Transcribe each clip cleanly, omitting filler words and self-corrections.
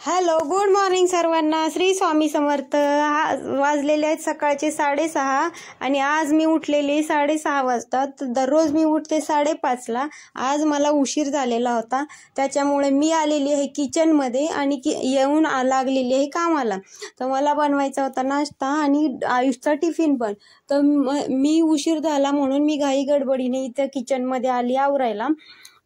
Hello, good morning सर्वांना. श्री स्वामी समर्थ. वाजलेले आहेत सकाळचे 6:30 आणि आज मी उठलेली 6:30 वाजता. दररोज मी उठते 5:30ला. आज मला उशीर झालेला होता, त्याच्यामुळे मी आलेली आहे किचनमध्ये आणि येऊन लागलेली आहे कामाला. तर मला बनवायचा होता नाश्ता आणि आयुषचा टिफिन पण. तर मी उशीर झाला म्हणून मी घाई गडबडीने इथं किचनमध्ये आली आवरायला.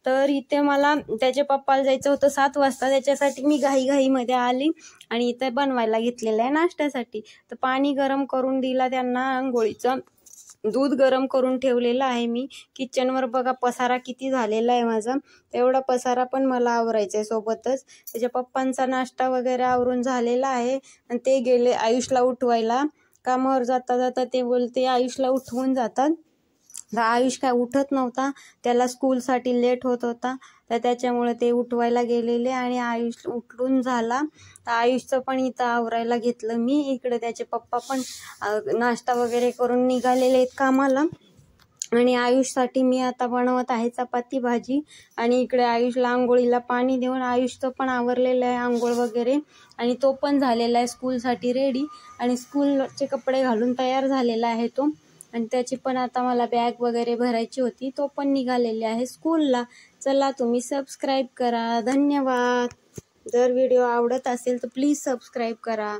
तर इथे मला त्याच्या पप्पाला जायचं होतं 7 वाजता, त्याच्यासाठी मी घाईमध्ये आली आणि इथे बनवायला घेतलेलं आहे नाश्त्यासाठी. तर पाणी गरम करून दिला त्यांना आंघोळीचं, दूध गरम करून ठेवलेलं आहे. मी किचनवर बघा पसारा किती झालेला आहे माझा, तेवढा पसारा पण मला आवरायचा आहे सोबतच. त्याच्या पप्पांचा नाश्ता वगैरे आवरून झालेला आहे आणि ते गेले आयुषला उठवायला. कामावर जाता जाता ते बोलते आयुषला उठवून जातात. तर आयुष काय उठत नव्हता, त्याला स्कूलसाठी लेट होत होता, तर त्याच्यामुळे ते उठवायला गेलेले आणि आयुष उठून झाला. तर आयुषचं पण इथं आवरायला घेतलं मी. इकडे त्याचे पप्पा पण नाश्ता वगैरे करून निघालेले आहेत कामाला आणि आयुषसाठी मी आता बनवत आहे चपाती भाजी. आणि इकडे आयुषला आंघोळीला पाणी देऊन आयुषचं पण आवरलेलं आहे आंघोळ वगैरे आणि तो पण झालेला आहे स्कूलसाठी रेडी आणि स्कूलचे कपडे घालून तयार झालेला आहे तो. आणि त्याची पण आता मला बॅग वगैरे भरायची होती, तो पण निघालेले आहे स्कूलला. चला, तुम्ही सबस्क्राईब करा. धन्यवाद. जर व्हिडिओ आवडत असेल तर प्लीज सबस्क्राईब करा.